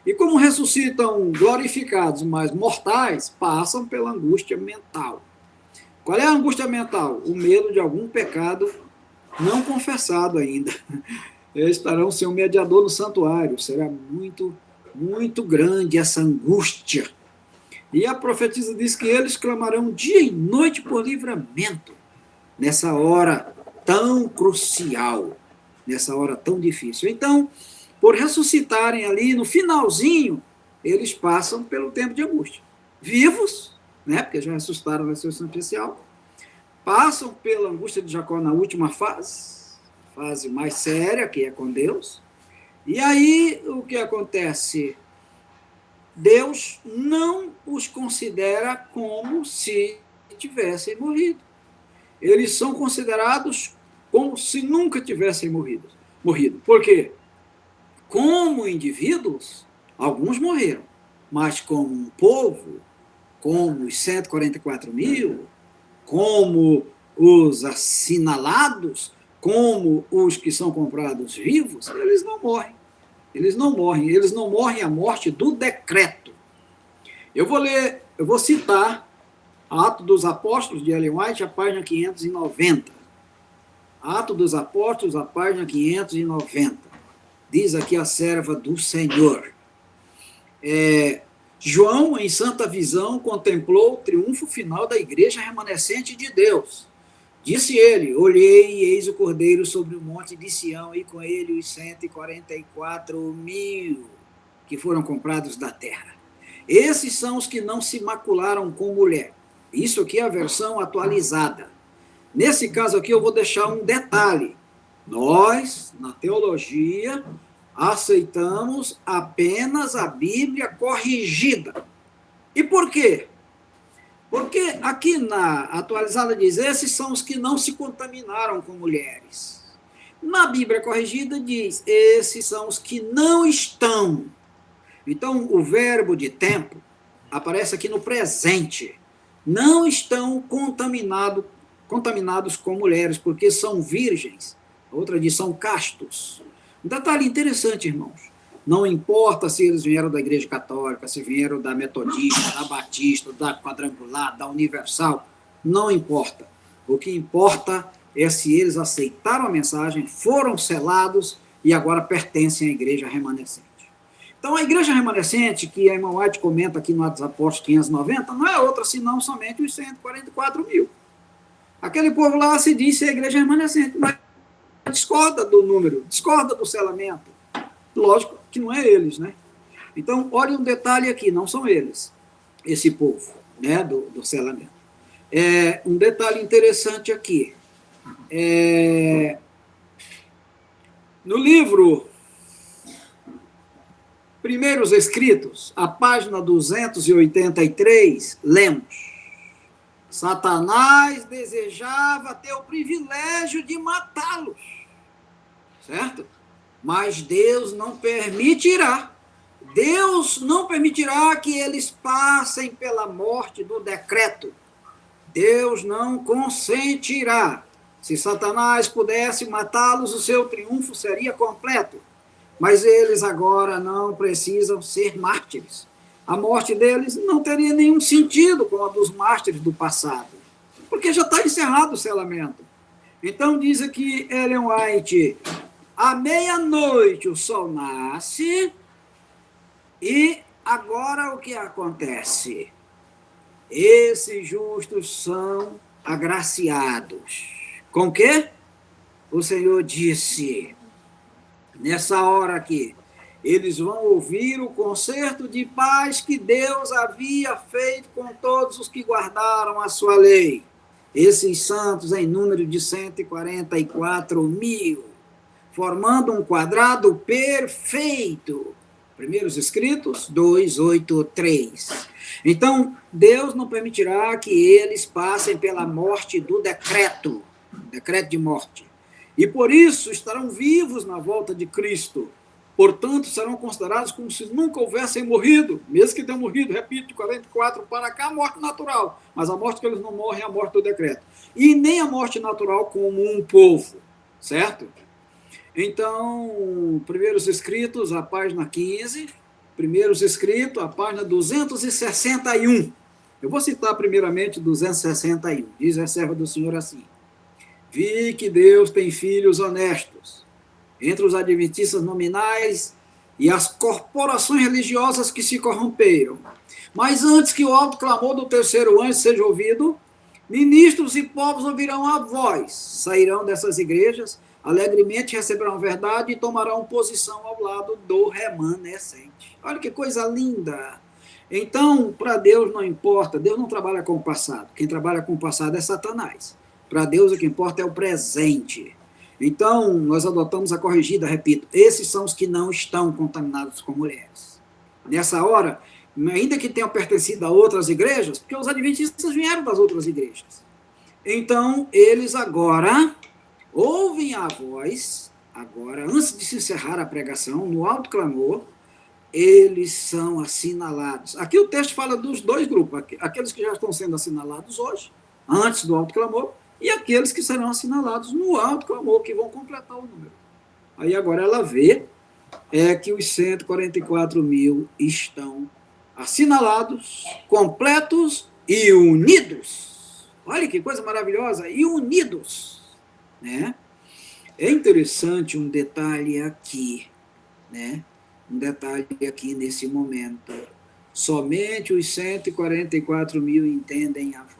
E como ressuscitam glorificados, mas mortais, passam pela angústia mental. Qual é a angústia mental? O medo de algum pecado não confessado ainda. Eles estarão sem um mediador no santuário. Será muito, muito grande essa angústia. E a profetisa diz que eles clamarão dia e noite por livramento, nessa hora tão crucial, nessa hora tão difícil. Então, por ressuscitarem ali no finalzinho, eles passam pelo tempo de angústia. Vivos, né, porque já ressuscitaram na ressurreição especial, passam pela angústia de Jacó na última fase mais séria, que é com Deus. E aí, o que acontece? Deus não os considera como se tivessem morrido. Eles são considerados como se nunca tivessem morrido. Por quê? Como indivíduos, alguns morreram, mas como um povo, como os 144 mil, como os assinalados, como os que são comprados vivos, eles não morrem. Eles não morrem a morte do decreto. Eu vou citar Atos dos Apóstolos, de Ellen White, a página 590. Atos dos Apóstolos, a página 590. Diz aqui a serva do Senhor. João, em santa visão, contemplou o triunfo final da igreja remanescente de Deus, Disse ele, olhei e eis o cordeiro sobre o monte de Sião, e com ele os 144.000 que foram comprados da terra. Esses são os que não se macularam com mulher. Isso aqui é a versão atualizada. Nesse caso aqui eu vou deixar um detalhe. Nós, na teologia, aceitamos apenas a Bíblia corrigida. E por quê? Porque aqui na atualizada diz, esses são os que não se contaminaram com mulheres. Na Bíblia corrigida diz, esses são os que não estão. Então, o verbo de tempo aparece aqui no presente. Não estão contaminados com mulheres, porque são virgens. Outra diz, são castos. Um detalhe interessante, irmãos. Não importa se eles vieram da Igreja Católica, se vieram da Metodista, da Batista, da Quadrangular, da Universal, não importa. O que importa é se eles aceitaram a mensagem, foram selados e agora pertencem à Igreja Remanescente. Então, a Igreja Remanescente, que a irmã White comenta aqui no Atos dos Apóstolos 590, não é outra senão somente os 144.000. Aquele povo lá se diz ser a Igreja Remanescente, mas discorda do número, discorda do selamento. Lógico que não é eles, né? Então, olha um detalhe aqui, não são eles, esse povo, né, do selamento. Um detalhe interessante aqui. No livro Primeiros Escritos, a página 283, lemos: Satanás desejava ter o privilégio de matá-los, certo? Mas Deus não permitirá. Deus não permitirá que eles passem pela morte do decreto. Deus não consentirá. Se Satanás pudesse matá-los, o seu triunfo seria completo. Mas eles agora não precisam ser mártires. A morte deles não teria nenhum sentido como a dos mártires do passado, porque já está encerrado o selamento. Então, diz aqui Ellen White, à meia-noite o sol nasce e agora o que acontece? Esses justos são agraciados. Com o quê? O Senhor disse, nessa hora aqui, eles vão ouvir o concerto de paz que Deus havia feito com todos os que guardaram a sua lei. Esses santos em número de 144.000, formando um quadrado perfeito. Primeiros Escritos 2:8-3. Então, Deus não permitirá que eles passem pela morte do decreto de morte. E por isso estarão vivos na volta de Cristo. Portanto, serão considerados como se nunca houvessem morrido, mesmo que tenham morrido, repito, de 44 para cá, a morte natural. Mas a morte que eles não morrem é a morte do decreto. E nem a morte natural como um povo, certo? Então, Primeiros Escritos, a página 15, Primeiros Escritos, a página 261. Eu vou citar primeiramente 261. Diz a serva do Senhor assim: vi que Deus tem filhos honestos entre os adventistas nominais e as corporações religiosas que se corromperam. Mas antes que o alto clamor do terceiro anjo seja ouvido, ministros e povos ouvirão a voz, sairão dessas igrejas, alegremente receberão a verdade e tomarão posição ao lado do remanescente. Olha que coisa linda! Então, para Deus não importa, Deus não trabalha com o passado. Quem trabalha com o passado é Satanás. Para Deus o que importa é o presente. Então, nós adotamos a corrigida, repito, esses são os que não estão contaminados com mulheres. Nessa hora, ainda que tenham pertencido a outras igrejas, porque os adventistas vieram das outras igrejas. Então, eles agora ouvem a voz, agora, antes de se encerrar a pregação, no alto clamor, eles são assinalados. Aqui o texto fala dos dois grupos, aqueles que já estão sendo assinalados hoje, antes do alto clamor, e aqueles que serão assinalados no alto clamor, que vão completar o número. Aí agora ela vê que os 144.000 estão assinalados, completos e unidos. Olha que coisa maravilhosa, e unidos. Né? É interessante um detalhe aqui, né? Um detalhe aqui nesse momento. Somente os 144.000 entendem a voz.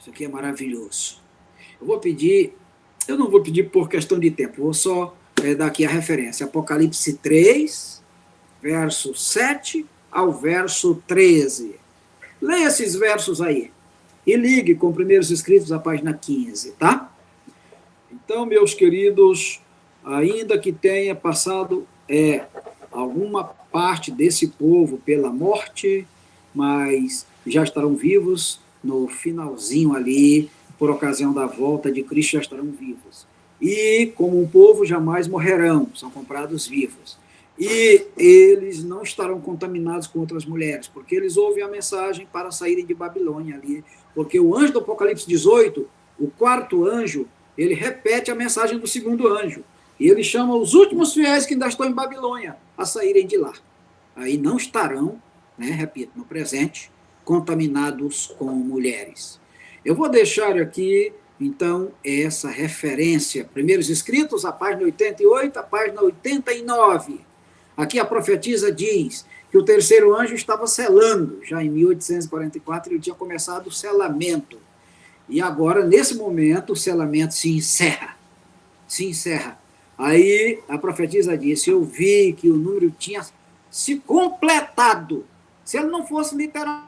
Isso aqui é maravilhoso. Eu não vou pedir por questão de tempo, vou só dar aqui a referência. Apocalipse 3, verso 7 ao verso 13. Leia esses versos aí e ligue com Primeiros Escritos, a página 15, tá? Então, meus queridos, ainda que tenha passado alguma parte desse povo pela morte, mas já estarão vivos no finalzinho ali, por ocasião da volta de Cristo, já estarão vivos. E, como um povo, jamais morrerão, são comprados vivos. E eles não estarão contaminados com outras mulheres, porque eles ouvem a mensagem para saírem de Babilônia ali. Porque o anjo do Apocalipse 18, o quarto anjo, ele repete a mensagem do segundo anjo. E ele chama os últimos fiéis que ainda estão em Babilônia a saírem de lá. Aí não estarão, né, repito, no presente, contaminados com mulheres. Eu vou deixar aqui, então, essa referência. Primeiros Escritos, a página 88, a página 89. Aqui a profetisa diz que o terceiro anjo estava selando. Já em 1844 ele tinha começado o selamento. E agora, nesse momento, o selamento se encerra. Se encerra. Aí a profetisa disse, eu vi que o número tinha se completado. Se ele não fosse literal,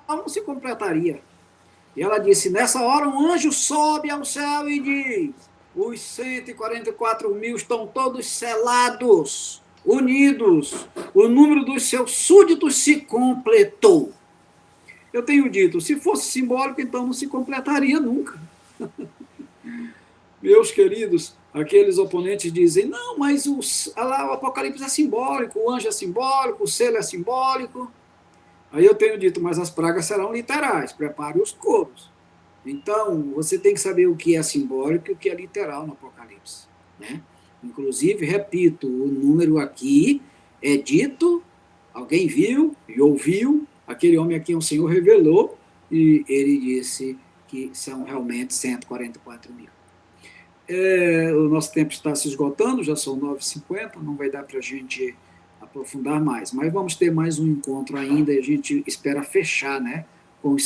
não se completaria. E ela disse, nessa hora um anjo sobe ao céu e diz, os 144 mil estão todos selados, unidos, o número dos seus súditos se completou. Eu tenho dito, se fosse simbólico, então não se completaria nunca. Meus queridos, aqueles oponentes dizem, não, mas o Apocalipse é simbólico, o anjo é simbólico, o selo é simbólico. Aí eu tenho dito, mas as pragas serão literais, prepare os coros. Então, você tem que saber o que é simbólico e o que é literal no Apocalipse, né? Inclusive, repito, o número aqui é dito, alguém viu e ouviu, aquele homem aqui, um senhor revelou, e ele disse que são realmente 144 mil. O nosso tempo está se esgotando, já são 9h50, não vai dar para a gente aprofundar mais, mas vamos ter mais um encontro ainda e a gente espera fechar, né, com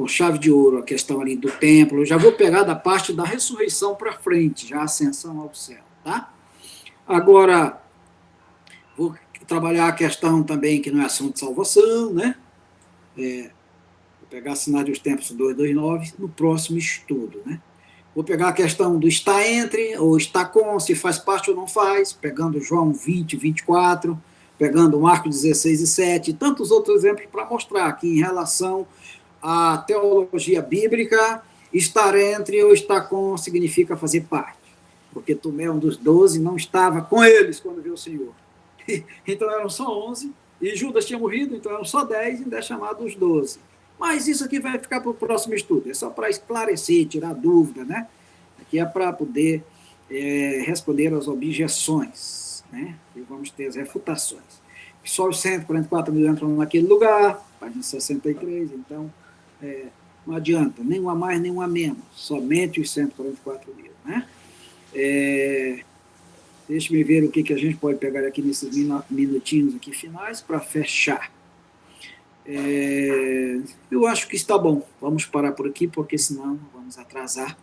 chave de ouro, a questão ali do templo. Eu já vou pegar da parte da ressurreição para frente, já a ascensão ao céu, tá? Agora, vou trabalhar a questão também que não é assunto de salvação, né? Vou pegar a Sinais dos Tempos 229 no próximo estudo, né? Vou pegar a questão do está entre ou está com, se faz parte ou não faz, pegando João 20, 24, pegando Marcos 16 e 7, e tantos outros exemplos para mostrar que em relação à teologia bíblica, estar entre ou estar com significa fazer parte, porque Tomé, um dos 12, não estava com eles quando viu o Senhor. Então eram só 11, e Judas tinha morrido, então eram só 10, ainda é chamado os 12. Mas isso aqui vai ficar para o próximo estudo, é só para esclarecer, tirar dúvida, né? Aqui é para poder responder às objeções, né? E vamos ter as refutações. Só os 144 mil entram naquele lugar, página 63, então não adianta, nem um a mais, nem um a menos, somente os 144 mil, né? Deixa-me ver o que a gente pode pegar aqui nesses minutinhos aqui finais para fechar. Eu acho que está bom. Vamos parar por aqui, porque senão vamos atrasar.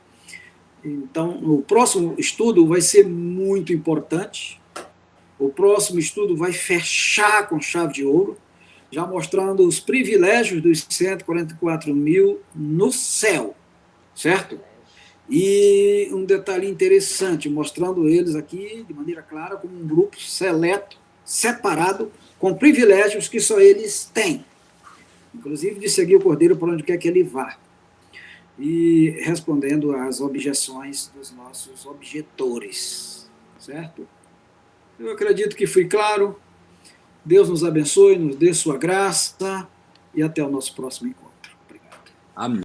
Então, o próximo estudo vai ser muito importante. O próximo estudo vai fechar com chave de ouro, já mostrando os privilégios dos 144 mil no céu, certo? E um detalhe interessante, mostrando eles aqui de maneira clara como um grupo seleto, separado, com privilégios que só eles têm. Inclusive de seguir o Cordeiro por onde quer que ele vá. E respondendo às objeções dos nossos objetores, certo? Eu acredito que fui claro. Deus nos abençoe, nos dê sua graça e até o nosso próximo encontro. Obrigado. Amém.